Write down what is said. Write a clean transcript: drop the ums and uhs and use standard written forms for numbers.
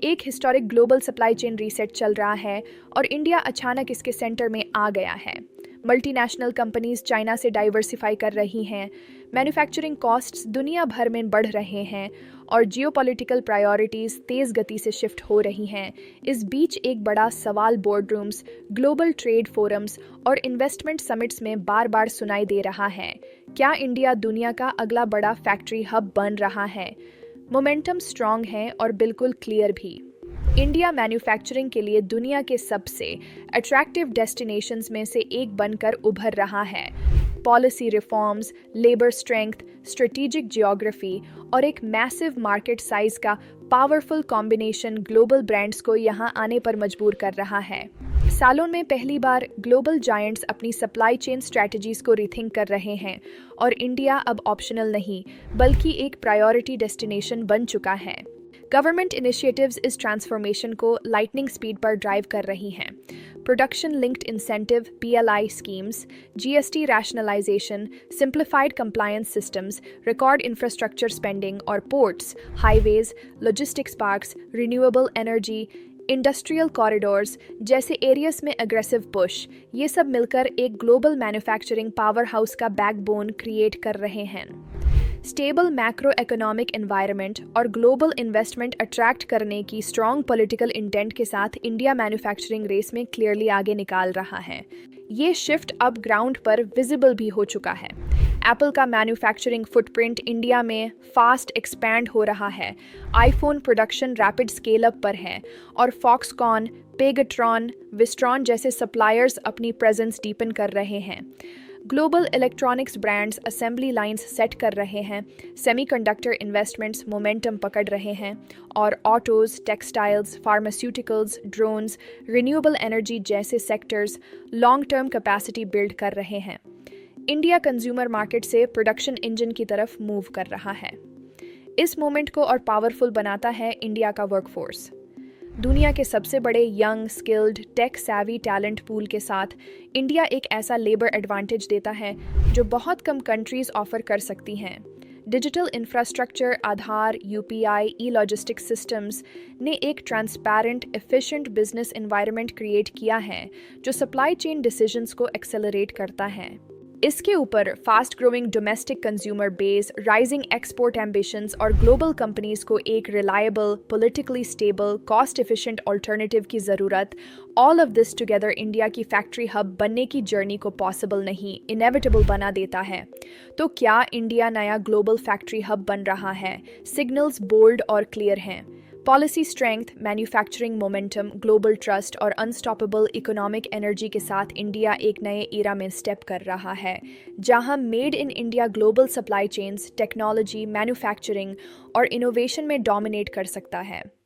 एक historic global supply chain reset चल रहा है और इंडिया अचानक इसके सेंटर में आ गया है। मल्टीनेशनल कंपनीज चाइना से डाइवर्सिफाई कर रही हैं, मैन्युफैक्चरिंग कॉस्ट्स दुनिया भर में बढ़ रहे हैं और जियोपॉलिटिकल प्रायोरिटीज़ तेज़ गति से शिफ्ट हो रही हैं। इस बीच एक बड़ा सवाल बोर्डरूम्स, ग्लोबल ट्रेड फोरम्स और इन्वेस्टमेंट समिट्स में बार बार सुनाई दे रहा है। क्या इंडिया दुनिया का अगला बड़ा फैक्ट्री हब बन रहा है? मोमेंटम स्ट्रॉन्ग है और बिल्कुल क्लियर भी। इंडिया मैन्युफैक्चरिंग के लिए दुनिया के सबसे अट्रैक्टिव डेस्टिनेशंस में से एक बनकर उभर रहा है। Policy reforms, labour strength, strategic geography और एक मैसिव मार्केट साइज का पावरफुल कॉम्बिनेशन ग्लोबल ब्रांड्स को यहां आने पर मजबूर कर रहा है। सालों में पहली बार ग्लोबल जायंट्स अपनी सप्लाई चेन स्ट्रैटेजीज को रीथिंक कर रहे हैं और इंडिया अब ऑप्शनल नहीं बल्कि एक प्रायोरिटी डेस्टिनेशन बन चुका है। गवर्नमेंट इनिशिएटिव्स इस ट्रांसफॉर्मेशन को लाइटनिंग स्पीड पर ड्राइव कर रही हैं। Production linked incentive (PLI) schemes, GST rationalisation, simplified compliance systems, record infrastructure spending और ports, highways, logistics parks, renewable energy, industrial corridors जैसे एरियाज में एग्रेसिव पुश, ये सब मिलकर एक ग्लोबल मैन्युफैक्चरिंग पावर हाउस का बैकबोन क्रिएट कर रहे हैं। स्टेबल मैक्रो इकोनॉमिक एनवायरनमेंट और ग्लोबल इन्वेस्टमेंट अट्रैक्ट करने की स्ट्रॉन्ग पॉलिटिकल इंटेंट के साथ इंडिया मैन्युफैक्चरिंग रेस में क्लियरली आगे निकाल रहा है। ये शिफ्ट अब ग्राउंड पर विजिबल भी हो चुका है। एप्पल का मैन्युफैक्चरिंग फुटप्रिंट इंडिया में फास्ट एक्सपैंड हो रहा है। IPhone production rapid scale up पर है और फॉक्सकॉन, पेगाट्रॉन, विस्ट्रॉन जैसे सप्लायर्स अपनी प्रेजेंस डीपन कर रहे हैं। Global electronics brands assembly lines set कर रहे हैं, सेमीकंडक्टर इन्वेस्टमेंट्स मोमेंटम पकड़ रहे हैं और autos, textiles, pharmaceuticals, drones, renewable energy जैसे sectors long term capacity build कर रहे हैं। इंडिया कंज्यूमर मार्केट से प्रोडक्शन इंजन की तरफ मूव कर रहा है। इस मोमेंट को और पावरफुल बनाता है इंडिया का वर्कफोर्स। दुनिया के सबसे बड़े young, skilled, tech savvy talent pool के साथ इंडिया एक ऐसा लेबर एडवांटेज देता है जो बहुत कम कंट्रीज ऑफर कर सकती हैं। डिजिटल इंफ्रास्ट्रक्चर, आधार, UPI, ई-लॉजिस्टिक्स सिस्टम्स ने एक transparent, efficient business environment create किया है जो सप्लाई चेन डिसीजंस को एक्सेलरेट करता है। इसके ऊपर fast growing domestic consumer base, rising export ambitions और ग्लोबल कंपनीज को एक reliable, politically stable, cost efficient alternative की ज़रूरत, all of this together India की फैक्ट्री हब बनने की जर्नी को पॉसिबल नहीं, इनेविटेबल बना देता है। तो क्या इंडिया नया ग्लोबल फैक्ट्री हब बन रहा है? सिग्नल्स बोल्ड और क्लियर हैं। Policy strength, manufacturing momentum, global trust और अनस्टॉपेबल इकोनॉमिक एनर्जी के साथ इंडिया एक नए ईरा में स्टेप कर रहा है, जहां made in India global supply chains, technology, manufacturing और इनोवेशन में डोमिनेट कर सकता है।